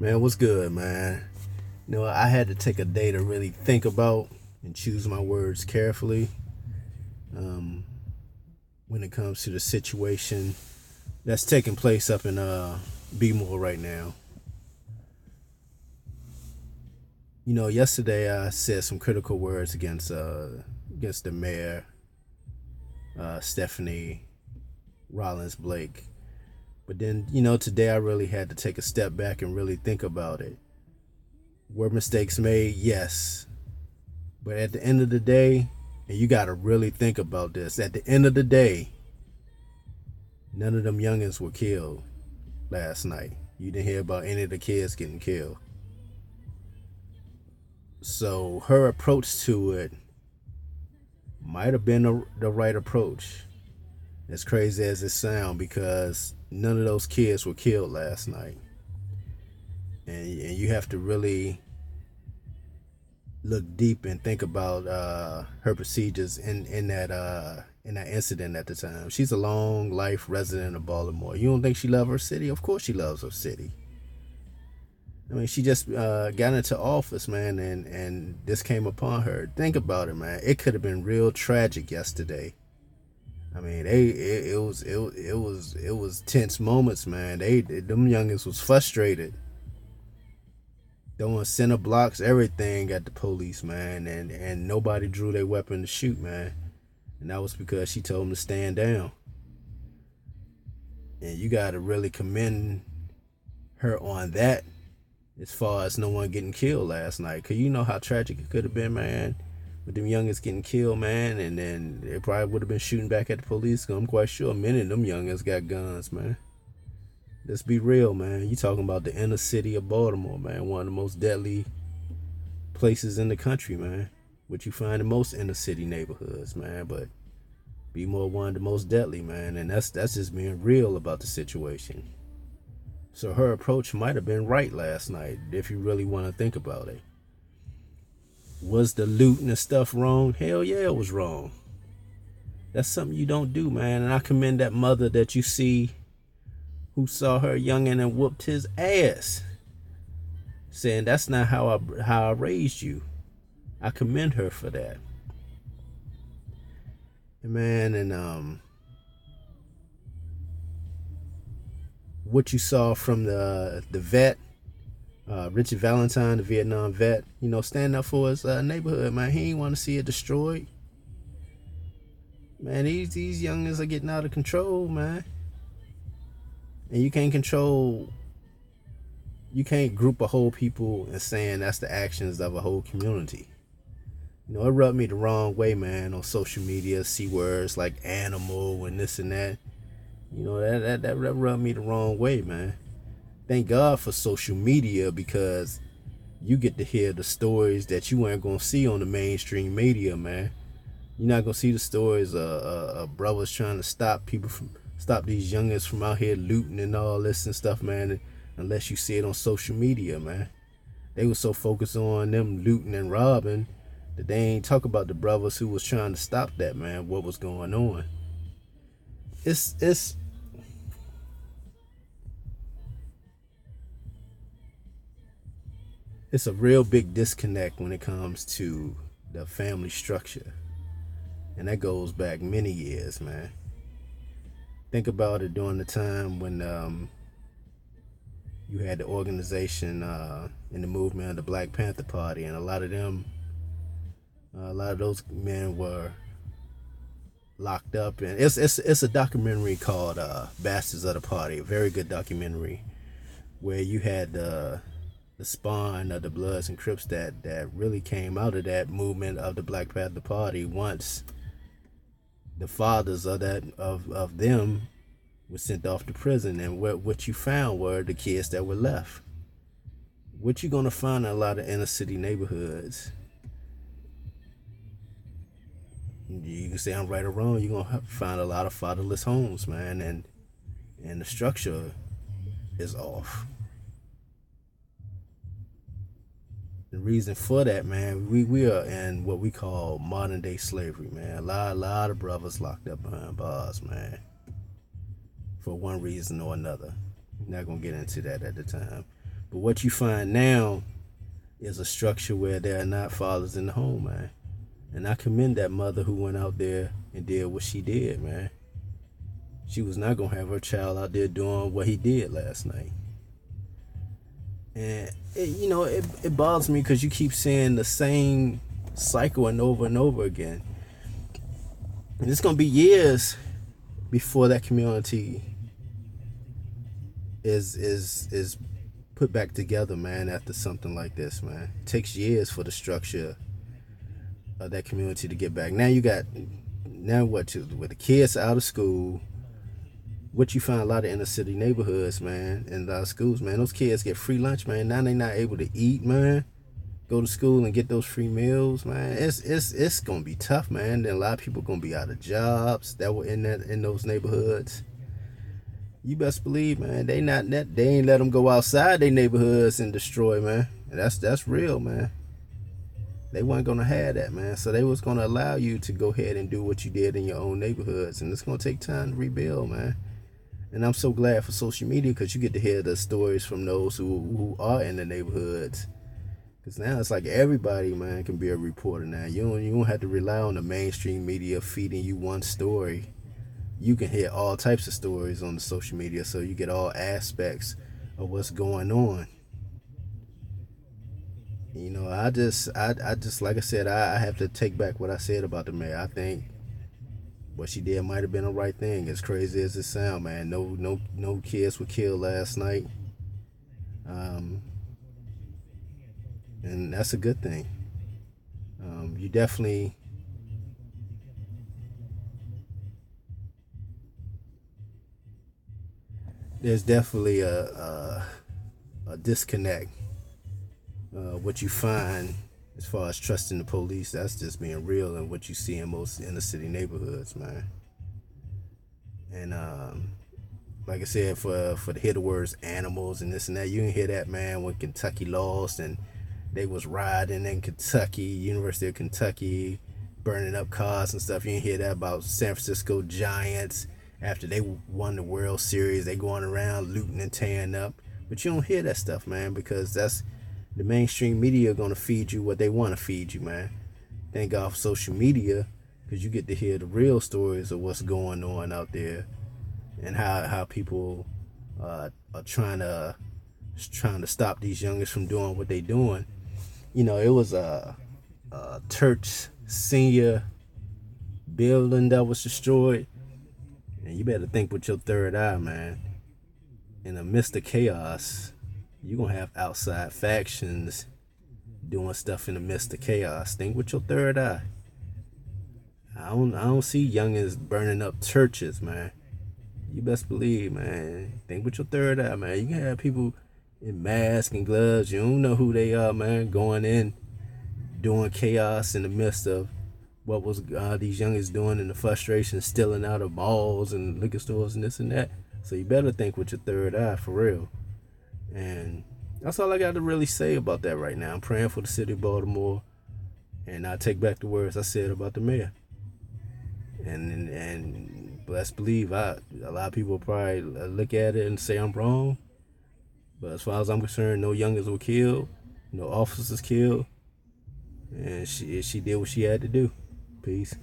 Man, what's good, man? I had to take a day to really think about and choose my words carefully um, when it comes to the situation that's taking place up in B-more right now. Yesterday I said some critical words against the mayor, Stephanie Rollins Blake. But then, today I really had to take a step back and really think about it. Were mistakes made? Yes. But at the end of the day, and you got to really think about this, at the end of the day, none of them youngins were killed last night. You didn't hear about any of the kids getting killed. So her approach to it might have been the right approach. As crazy as it sounds, because none of those kids were killed last night. And you have to really look deep and think about her procedures in that incident at the time. She's a long life resident of Baltimore. You don't think she loves her city? Of course she loves her city. I mean, she just got into office, man, and this came upon her. Think about it, man. It could have been real tragic yesterday. I mean, it was tense moments, man. Them youngins was frustrated, throwing center blocks, everything at the police, man, and nobody drew their weapon to shoot, man. And that was because she told them to stand down. And you got to really commend her on that, as far as no one getting killed last night. Because you know how tragic it could have been, man, with them youngins getting killed, man. And then they probably would have been shooting back at the police. Cause I'm quite sure many of them youngins got guns, man. Let's be real, man. You talking about the inner city of Baltimore, man. One of the most deadly places in the country, man. What you find in most inner city neighborhoods, man. But B-more one of the most deadly, man. And that's just being real about the situation. So her approach might have been right last night, if you really want to think about it. Was the looting and stuff wrong? Hell yeah, it was wrong. That's something you don't do, man. And I commend that mother that you see who saw her youngin' and whooped his ass, saying that's not how I raised you. I commend her for that. And man, and what you saw from the vet, Richard Valentine, the Vietnam vet, standing up for his neighborhood, man. He ain't want to see it destroyed. Man, these youngins are getting out of control, man. And you can't group a whole people and saying that's the actions of a whole community. It rubbed me the wrong way, man, on social media. See words like animal and this and that. That rubbed me the wrong way, man. Thank God for social media, because you get to hear the stories that you ain't gonna see on the mainstream media, man. You're not gonna see the stories of brothers trying to stop these youngins from out here looting and all this and stuff, man, unless you see it on social media, man. They were so focused on them looting and robbing that they ain't talk about the brothers who was trying to stop that, man, what was going on. It's a real big disconnect when it comes to the family structure. And that goes back many years, man. Think about it during the time when you had the organization in the movement of the Black Panther Party, and a lot of those men were locked up. And it's a documentary called Bastards of the Party, a very good documentary, where you had the spawn of the Bloods and Crips that really came out of that movement of the Black Panther Party once the fathers of them were sent off to prison. And what you found were the kids that were left. What you gonna find in a lot of inner city neighborhoods, you can say I'm right or wrong, you're gonna find a lot of fatherless homes, man, and the structure is off. The reason for that, man, we are in what we call modern day slavery, man. A lot of brothers locked up behind bars, man, for one reason or another. I'm not gonna get into that at the time. But what you find now is a structure where there are not fathers in the home, man. And I commend that mother who went out there and did what she did, man. She was not gonna have her child out there doing what he did last night. And it bothers me because you keep seeing the same cycle and over again. And it's gonna be years before that community is put back together, man. After something like this, man, it takes years for the structure of that community to get back. Now you got with the kids out of school. What you find a lot of inner city neighborhoods, man, and a lot of schools, man, those kids get free lunch, man. Now they not able to eat, man. Go to school and get those free meals, man. It's gonna be tough, man. Then a lot of people gonna be out of jobs that were in those neighborhoods. You best believe, man. They ain't let them go outside their neighborhoods and destroy, man. And that's real, man. They weren't gonna have that, man. So they was gonna allow you to go ahead and do what you did in your own neighborhoods, and it's gonna take time to rebuild, man. And I'm so glad for social media because you get to hear the stories from those who are in the neighborhoods. Because now it's like everybody, man, can be a reporter now. You don't have to rely on the mainstream media feeding you one story. You can hear all types of stories on the social media, so you get all aspects of what's going on. I just like I said, I have to take back what I said about the mayor. I think what she did might have been the right thing. As crazy as it sounds, man. No kids were killed last night, um, and that's a good thing. You definitely there's definitely a disconnect. What you find as far as trusting the police, that's just being real, and what you see in most inner city neighborhoods, man. And like I said, for the hear the words animals and this and that, you can hear that, man, when Kentucky lost and they was riding in Kentucky, University of Kentucky, burning up cars and stuff. You can hear that about San Francisco Giants after they won the World Series. They going around looting and tearing up, but you don't hear that stuff, man, because that's the mainstream media gonna feed you what they want to feed you, man. Thank God for social media, because you get to hear the real stories of what's going on out there and how people are trying to stop these youngers from doing what they doing. It was a church senior building that was destroyed, and you better think with your third eye, man. In the midst of chaos, you're gonna have outside factions doing stuff in the midst of chaos. Think with your third eye. I don't see youngins burning up churches, man. You best believe, man. Think with your third eye, man. You can have people in masks and gloves. You don't know who they are, man. Going in, doing chaos in the midst of what was these youngins doing in the frustration, stealing out of malls and liquor stores and this and that. So you better think with your third eye, for real. And that's all I got to really say about that right now. I'm praying for the city of Baltimore, and I take back the words I said about the mayor. And let's believe, a lot of people probably look at it and say I'm wrong, but as far as I'm concerned, no youngins were killed, no officers killed, and she did what she had to do. Peace.